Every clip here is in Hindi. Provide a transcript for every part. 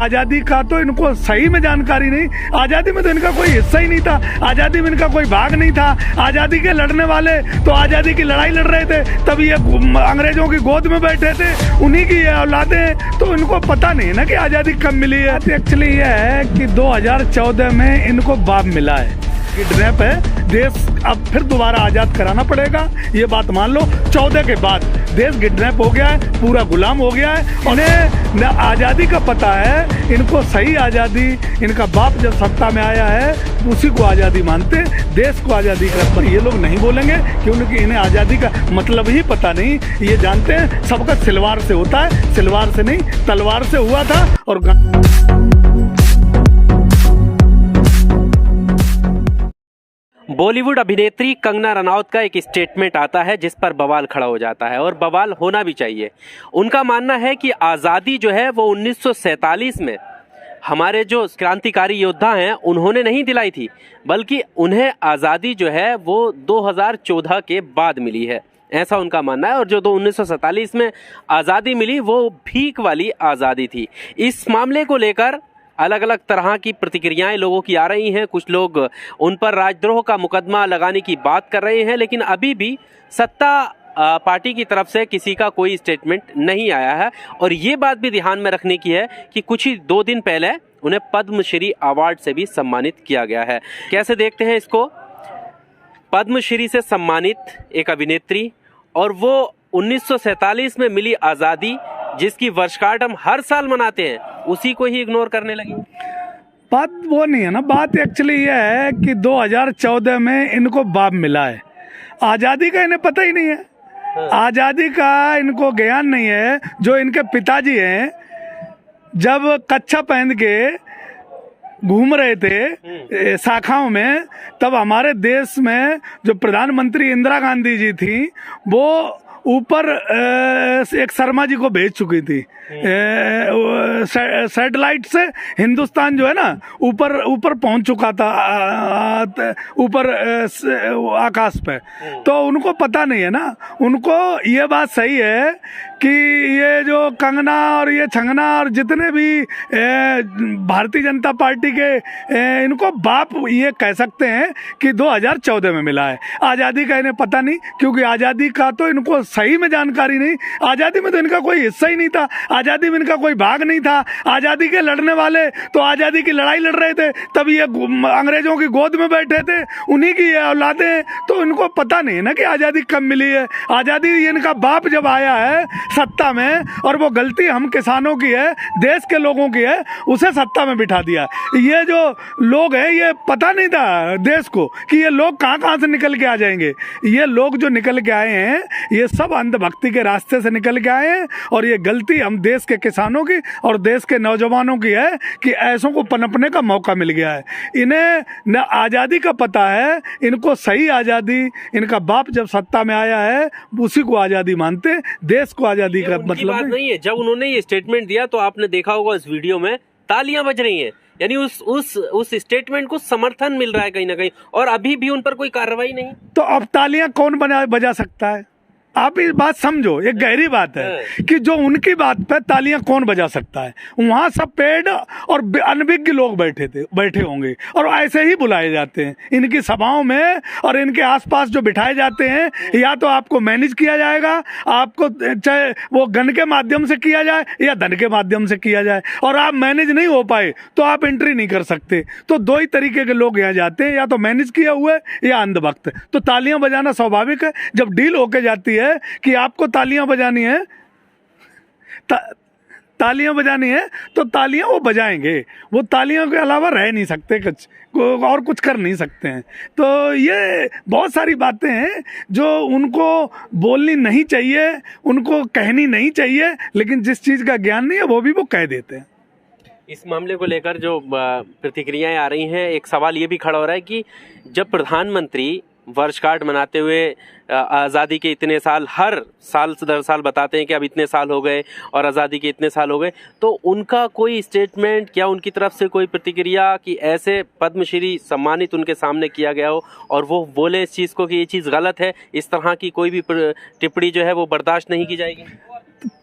आजादी का तो इनको सही में जानकारी नहीं। आजादी में तो इनका कोई हिस्सा ही नहीं था, आजादी में इनका कोई भाग नहीं था। आजादी के लड़ने वाले तो आजादी की लड़ाई लड़ रहे थे, तब ये अंग्रेजों की गोद में बैठे थे, उन्हीं की ये औलादे हैं। तो इनको पता नहीं ना कि आजादी कब मिली है। एक्चुअली ये है कि 2014 में इनको बाप मिला है, किडनैप है, देश अब फिर दोबारा आजाद कराना पड़ेगा, ये बात मान लो। 14 के बाद देश किडनैप हो गया है, पूरा गुलाम हो गया है। उन्हें न आज़ादी का पता है, इनको सही आज़ादी, इनका बाप जब सत्ता में आया है उसी को आज़ादी मानते, देश को आज़ादी का। पर ये लोग नहीं बोलेंगे क्योंकि इन्हें आज़ादी का मतलब ही पता नहीं। ये जानते हैं सबका सिलवार से होता है, सिलवार से नहीं तलवार से हुआ था। और बॉलीवुड अभिनेत्री कंगना रनौत का एक स्टेटमेंट आता है जिस पर बवाल खड़ा हो जाता है, और बवाल होना भी चाहिए। उनका मानना है कि आज़ादी जो है वो 1947 में हमारे जो क्रांतिकारी योद्धा हैं उन्होंने नहीं दिलाई थी, बल्कि उन्हें आज़ादी जो है वो 2014 के बाद मिली है, ऐसा उनका मानना है। और जो 1947 में आज़ादी मिली वो भीख वाली आज़ादी थी। इस मामले को लेकर अलग अलग तरह की प्रतिक्रियाएं लोगों की आ रही हैं। कुछ लोग उन पर राजद्रोह का मुकदमा लगाने की बात कर रहे हैं, लेकिन अभी भी सत्ता पार्टी की तरफ से किसी का कोई स्टेटमेंट नहीं आया है। और ये बात भी ध्यान में रखने की है कि कुछ ही 2 दिन पहले उन्हें पद्मश्री अवार्ड से भी सम्मानित किया गया है। कैसे देखते हैं इसको? पद्मश्री से सम्मानित एक अभिनेत्री, और वो 1947 में मिली आज़ादी जिसकी वर्षगांठ हम हर साल मनाते हैं, उसी को ही इग्नोर करने लगी। बात वो नहीं है ना, बात एक्चुअली ये है कि 2014 में इनको बाप मिला है, आज़ादी का इन्हें पता ही नहीं है। आज़ादी का इनको ज्ञान नहीं है। जो इनके पिताजी हैं जब कच्छा पहन के घूम रहे थे शाखाओं में, तब हमारे देश में जो प्रधानमंत्री इंदिरा गांधी जी थी वो ऊपर एक शर्मा जी को भेज चुकी थी सैटेलाइट से। हिंदुस्तान जो है ना ऊपर ऊपर पहुंच चुका था, ऊपर आकाश पे। तो उनको पता नहीं है ना। उनको ये बात सही है कि ये जो कंगना और ये छंगना और जितने भी भारतीय जनता पार्टी के इनको बाप ये कह सकते हैं कि 2014 में मिला है। आज़ादी का इन्हें पता नहीं, क्योंकि आज़ादी का तो इनको सही में जानकारी नहीं। आज़ादी में तो इनका कोई हिस्सा ही नहीं था, आज़ादी में इनका कोई भाग नहीं था। आज़ादी के लड़ने वाले तो आज़ादी की लड़ाई लड़ रहे थे, तब ये अंग्रेजों की गोद में बैठे थे, उन्हीं की ये औलादे हैं। तो इनको पता नहीं ना कि आज़ादी कब मिली है। आज़ादी इनका बाप जब आया है सत्ता में, और वो गलती हम किसानों की है, देश के लोगों की है, उसे सत्ता में बिठा दिया। ये जो लोग हैं ये पता नहीं था देश को कि ये लोग कहाँ कहाँ से निकल के आ जाएंगे। ये लोग जो निकल के आए हैं ये सब अंधभक्ति के रास्ते से निकल के आए हैं, और ये गलती हम देश के किसानों की और देश के नौजवानों की है कि ऐसों को पनपने का मौका मिल गया है। इन्हें न आज़ादी का पता है, इनको सही आज़ादी, इनका बाप जब सत्ता में आया है उसी को आज़ादी मानते, देश को आज़ादी का मतलब नहीं है। जब उन्होंने ये स्टेटमेंट दिया तो आपने देखा होगा इस वीडियो में तालियां बज रही हैं, यानी उस स्टेटमेंट को समर्थन मिल रहा है कहीं ना कहीं, और अभी भी उन पर कोई कार्रवाई नहीं। तो अब तालियां कौन बजा सकता है? आप इस बात समझो, एक गहरी बात है कि जो उनकी बात पे तालियां कौन बजा सकता है। वहां सब पेड़ और अनभिज्ञ लोग बैठे होंगे, और ऐसे ही बुलाए जाते हैं इनकी सभाओं में, और इनके आसपास जो बिठाए जाते हैं, या तो आपको मैनेज किया जाएगा, आपको चाहे वो गन के माध्यम से किया जाए या धन के माध्यम से किया जाए, और आप मैनेज नहीं हो पाए तो आप एंट्री नहीं कर सकते। तो 2 ही तरीके के लोग यहाँ जाते हैं, या तो मैनेज किए हुए या अंधभक्त। तो तालियां बजाना स्वाभाविक है। जब डील होके जाती है कि आपको तालियां बजानी है, तालियां बजानी है, तो तालियां वो बजाएंगे। वो तालियों के अलावा रह नहीं सकते, कुछ और कुछ कर नहीं सकते हैं। तो ये बहुत सारी बातें हैं जो उनको बोलनी नहीं चाहिए, उनको कहनी नहीं चाहिए, लेकिन जिस चीज़ का ज्ञान नहीं है वो भी वो कह देते हैं। इस मामले को लेकर जो प्रतिक्रियाएं आ रही हैं, एक सवाल ये भी खड़ा हो रहा है कि जब प्रधानमंत्री वर्षगांठ मनाते हुए आज़ादी के इतने साल, हर साल दर साल बताते हैं कि अब इतने साल हो गए और आज़ादी के इतने साल हो गए, तो उनका कोई स्टेटमेंट, क्या उनकी तरफ से कोई प्रतिक्रिया कि ऐसे पद्मश्री सम्मानित उनके सामने किया गया हो और वो बोले इस चीज़ को कि ये चीज़ गलत है, इस तरह की कोई भी टिप्पणी जो है वो बर्दाश्त नहीं की जाएगी?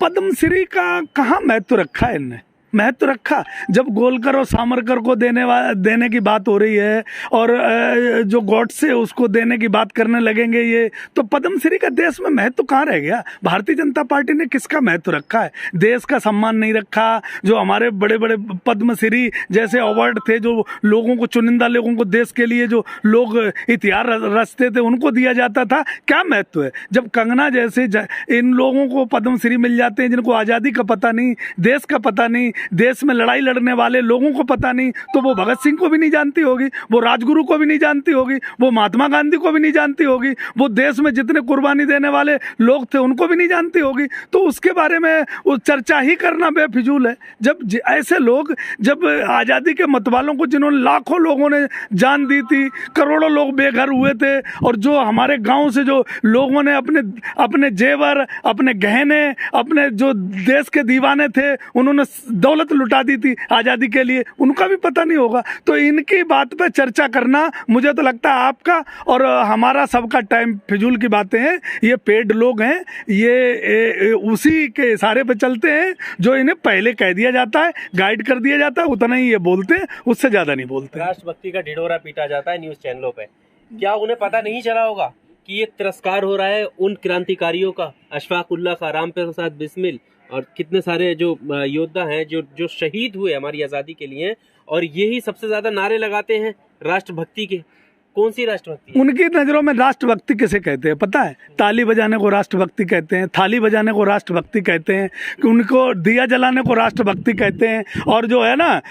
पद्मश्री का कहाँ महत्व रखा है इनने? महत्व रखा। जब गोलकर और सावरकर को देने की बात हो रही है और जो गॉडसे उसको देने की बात करने लगेंगे ये, तो पद्मश्री का देश में महत्व कहाँ रह गया? भारतीय जनता पार्टी ने किसका महत्व रखा है? देश का सम्मान नहीं रखा। जो हमारे बड़े बड़े पद्मश्री जैसे अवार्ड थे, जो लोगों को, चुनिंदा लोगों को देश के लिए जो लोग इतिहास रचते थे उनको दिया जाता था, क्या महत्व है? जब कंगना जैसे इन लोगों को पद्मश्री मिल जाते हैं जिनको आज़ादी का पता नहीं, देश का पता नहीं, देश में लड़ाई लड़ने वाले लोगों को पता नहीं, तो वो भगत सिंह को भी नहीं जानती होगी, वो राजगुरु को भी नहीं जानती होगी, वो महात्मा गांधी को भी नहीं जानती होगी, वो देश में जितने कुर्बानी देने वाले लोग थे उनको भी नहीं जानती होगी। तो उसके बारे में वो चर्चा ही करना बेफिजूल है। जब ऐसे लोग, जब आज़ादी के मतवालों को, जिन्होंने लाखों लोगों ने जान दी थी, करोड़ों लोग बेघर हुए थे, और जो हमारे गाँव से जो लोगों ने अपने जेवर, अपने गहने, अपने जो देश के दीवाने थे उन्होंने दौलत लुटा दी थी आज़ादी के लिए, उनका भी पता नहीं होगा। तो इनकी बात पे चर्चा करना, मुझे तो लगता है आपका और हमारा सबका टाइम फिजूल की बातें हैं। ये पेड लोग हैं, ये उसी के इशारे पे चलते हैं जो इन्हें पहले कह दिया जाता है, गाइड कर दिया जाता है, उतना ही ये बोलते हैं, उससे ज़्यादा नहीं बोलते। राष्ट्रभक्ति का ढिढोरा पीटा जाता है न्यूज़ चैनलों पे, क्या उन्हें पता नहीं चला होगा कि ये तिरस्कार हो रहा है उन क्रांतिकारियों का, अशफाक उल्लाह का, राम प्रसाद बिस्मिल और कितने सारे जो योद्धा हैं जो शहीद हुए हमारी आज़ादी के लिए, और यही सबसे ज़्यादा नारे लगाते हैं राष्ट्रभक्ति के। कौन सी राष्ट्रभक्ति है? उनकी नज़रों में राष्ट्रभक्ति किसे कहते हैं पता है? ताली बजाने को राष्ट्रभक्ति कहते हैं, थाली बजाने को राष्ट्रभक्ति कहते हैं, कि उनको दिया जलाने को राष्ट्रभक्ति कहते हैं, और जो है ना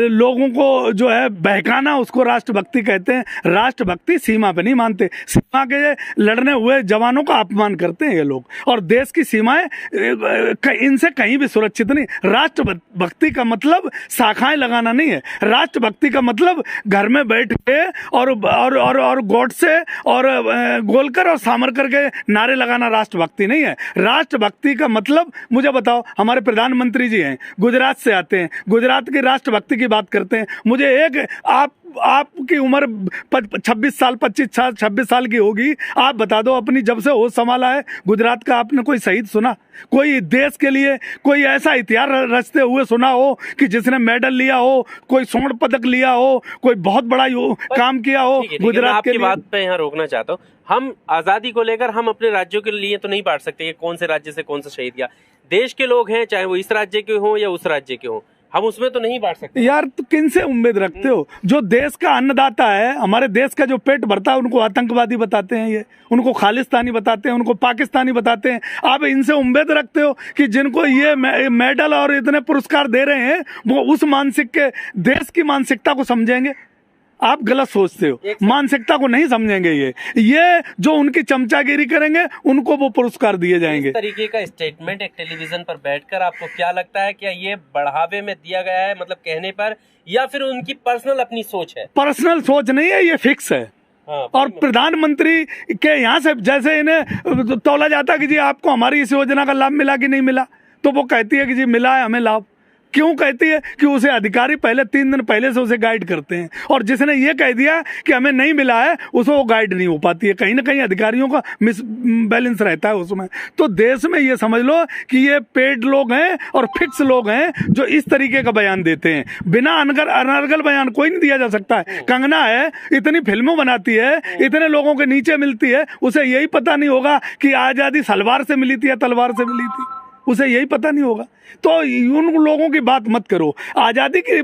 लोगों को जो है बहकाना, उसको राष्ट्रभक्ति कहते हैं। राष्ट्रभक्ति सीमा पे नहीं मानते, सीमा के लड़ने हुए जवानों का अपमान करते हैं ये लोग, और देश की सीमाएं इनसे कहीं भी सुरक्षित नहीं। राष्ट्रभक्ति का मतलब शाखाएं लगाना नहीं है। राष्ट्रभक्ति का मतलब घर में बैठ के और गॉडसे और गोलकर और सावरकर के नारे लगाना राष्ट्रभक्ति नहीं है। राष्ट्रभक्ति का मतलब, मुझे बताओ, हमारे प्रधानमंत्री जी हैं, गुजरात से आते हैं, गुजरात की राष्ट्रभक्ति की बात करते हैं। मुझे एक, आपकी उम्र 26 साल 25 साल 26 साल की होगी, आप बता दो अपनी जब से होश संभाला है गुजरात का आपने कोई शहीद सुना? कोई देश के लिए कोई ऐसा इतिहास रचते हुए सुना हो कि जिसने मेडल लिया हो, कोई स्वर्ण पदक लिया हो, कोई बहुत बड़ा काम किया हो गुजरात के लिए? बात पे यहाँ रोकना चाहता हूँ। हम आज़ादी को लेकर हम अपने राज्यों के लिए तो नहीं बांट सकते कि कौन से राज्य से कौन सा शहीद किया। देश के लोग हैं, चाहे वो इस राज्य के हों या उस राज्य के हों, हम उसमें तो नहीं बांट सकते यार। तो किन से उम्मीद रखते हो? जो देश का अन्नदाता है, हमारे देश का जो पेट भरता है, उनको आतंकवादी बताते हैं, ये उनको खालिस्तानी बताते हैं, उनको पाकिस्तानी बताते हैं। आप इनसे उम्मीद रखते हो कि जिनको ये मेडल और इतने पुरस्कार दे रहे हैं वो उस मानसिक के देश की मानसिकता को समझेंगे? आप गलत सोचते हो, मानसिकता को नहीं समझेंगे। ये जो उनकी चमचागिरी करेंगे उनको वो पुरस्कार दिए जाएंगे। इस तरीके का स्टेटमेंट एक टेलीविजन पर बैठकर आपको क्या लगता है, क्या ये बढ़ावे में दिया गया है, मतलब कहने पर, या फिर उनकी पर्सनल अपनी सोच है? पर्सनल सोच नहीं है, ये फिक्स है। और प्रधानमंत्री के यहाँ से जैसे इन्हें तौला जाता है कि जी आपको हमारी इस योजना का लाभ मिला कि नहीं मिला, तो वो कहती है कि जी मिला है हमें लाभ। क्यों कहती है? कि उसे अधिकारी पहले 3 दिन पहले से उसे गाइड करते हैं, और जिसने ये कह दिया कि हमें नहीं मिला है उसे वो गाइड नहीं हो पाती है। कहीं ना कहीं अधिकारियों का मिस बैलेंस रहता है उसमें। तो देश में ये समझ लो कि ये पेड लोग हैं और फिक्स लोग हैं जो इस तरीके का बयान देते हैं। बिना अनर्गल बयान कोई नहीं दिया जा सकता है। कंगना है, इतनी फिल्मों बनाती है, इतने लोगों के नीचे मिलती है, उसे यही पता नहीं होगा कि आज़ादी सलवार से मिली थी या तलवार से मिली थी, उसे यही पता नहीं होगा। तो उन लोगों की बात मत करो। आज़ादी की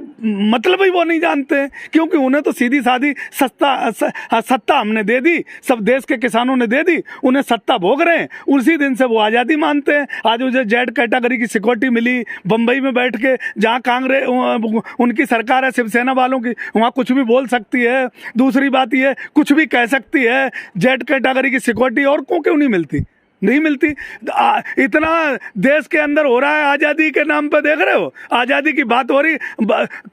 मतलब ही वो नहीं जानते हैं, क्योंकि उन्हें तो सीधी सादी सत्ता हमने दे दी, सब देश के किसानों ने दे दी, उन्हें सत्ता भोग रहे हैं, उसी दिन से वो आज़ादी मानते हैं। आज मुझे जेड कैटेगरी की सिक्योरिटी मिली बम्बई में बैठ के, जहाँ कांग्रेस उनकी सरकार है शिवसेना वालों की, वहाँ कुछ भी बोल सकती है। दूसरी बात ये कुछ भी कह सकती है। जेड कैटेगरी की सिक्योरिटी और को क्यों नहीं मिलती? नहीं मिलती। इतना देश के अंदर हो रहा है आज़ादी के नाम पर, देख रहे हो, आज़ादी की बात हो रही,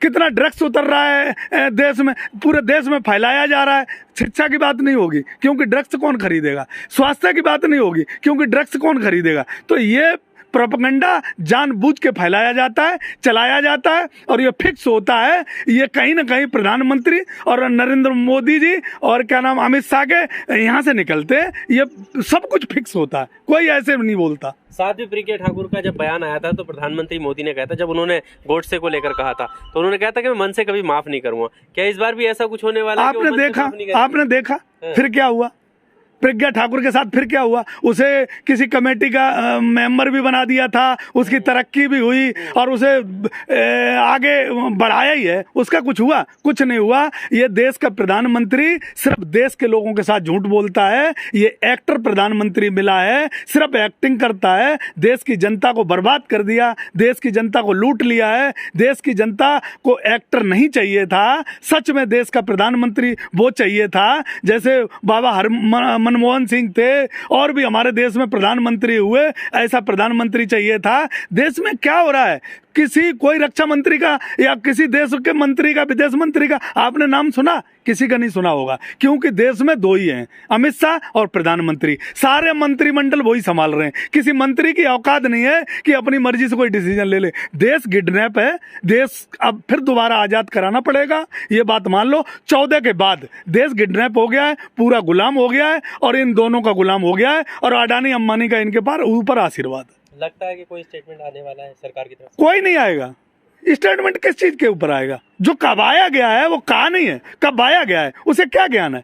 कितना ड्रग्स उतर रहा है देश में, पूरे देश में फैलाया जा रहा है। शिक्षा की बात नहीं होगी क्योंकि ड्रग्स कौन खरीदेगा, स्वास्थ्य की बात नहीं होगी क्योंकि ड्रग्स कौन खरीदेगा। तो ये प्रोपेगेंडा जानबूझ के फैलाया जाता है, चलाया जाता है, और ये फिक्स होता है, ये कहीं ना कहीं प्रधानमंत्री और नरेंद्र मोदी जी और क्या नाम अमित शाह के यहाँ से निकलते हैं। ये सब कुछ फिक्स होता है, कोई ऐसे नहीं बोलता। साध्वी प्रज्ञा ठाकुर का जब बयान आया था तो प्रधानमंत्री मोदी ने कहा था, जब उन्होंने गोडसे को लेकर कहा था तो उन्होंने कहा था कि मैं मन से कभी माफ नहीं करूंगा। क्या इस बार भी ऐसा कुछ होने वाला है? आपने देखा फिर क्या हुआ प्रज्ञा ठाकुर के साथ? फिर क्या हुआ? उसे किसी कमेटी का मेंबर भी बना दिया था, उसकी तरक्की भी हुई और उसे आगे बढ़ाया ही है। उसका कुछ हुआ? कुछ नहीं हुआ। ये देश का प्रधानमंत्री सिर्फ देश के लोगों के साथ झूठ बोलता है। ये एक्टर प्रधानमंत्री मिला है, सिर्फ एक्टिंग करता है। देश की जनता को बर्बाद कर दिया, देश की जनता को लूट लिया है। देश की जनता को एक्टर नहीं चाहिए था, सच में देश का प्रधानमंत्री वो चाहिए था जैसे बाबा मनमोहन सिंह थे, और भी हमारे देश में प्रधानमंत्री हुए, ऐसा प्रधानमंत्री चाहिए था। देश में क्या हो रहा है? कोई रक्षा मंत्री का या किसी देश के मंत्री का, विदेश मंत्री का आपने नाम सुना? किसी का नहीं सुना होगा, क्योंकि देश में दो ही हैं, अमित शाह और प्रधानमंत्री। सारे मंत्रिमंडल वही संभाल रहे हैं। किसी मंत्री की औकात नहीं है कि अपनी मर्जी से कोई डिसीजन ले ले। देश किडनैप है, देश अब फिर दोबारा आजाद कराना पड़ेगा, ये बात मान लो। 14 के बाद देश किडनैप हो गया है, पूरा गुलाम हो गया है, और इन दोनों का गुलाम हो गया है, और अडानी अंबानी का इनके पार ऊपर आशीर्वाद। लगता है कि कोई स्टेटमेंट आने वाला है सरकार की तरफ से? कोई नहीं आएगा। स्टेटमेंट किस चीज के ऊपर आएगा? जो कबाया गया है वो कहा नहीं है, कब आया गया है उसे क्या ज्ञान है?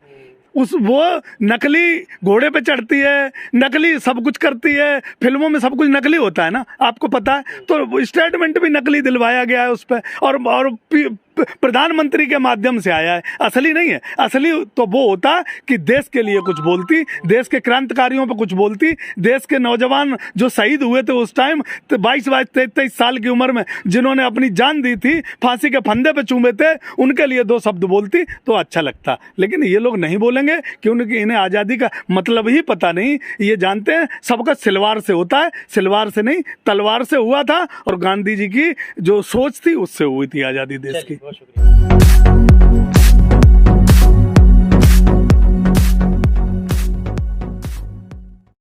वो नकली घोड़े पे चढ़ती है, नकली सब कुछ करती है, फिल्मों में सब कुछ नकली होता है ना, आपको पता है। तो स्टेटमेंट भी नकली दिलवाया गया है उस पर, और प्रधानमंत्री के माध्यम से आया है, असली नहीं है। असली तो वो होता कि देश के लिए कुछ बोलती, देश के क्रांतिकारियों पे कुछ बोलती, देश के नौजवान जो शहीद हुए थे उस टाइम 22-23 साल की उम्र में, जिन्होंने अपनी जान दी थी, फांसी के फंदे पे चूमे थे, उनके लिए दो शब्द बोलती तो अच्छा लगता। लेकिन ये लोग नहीं बोलेंगे क्योंकि इन्हें आज़ादी का मतलब ही पता नहीं। ये जानते हैं सबका सिलवार से होता है, सिलवार से नहीं तलवार से हुआ था, और गांधी जी की जो सोच थी उससे हुई थी आज़ादी देश की। बहुत शुक्रिया।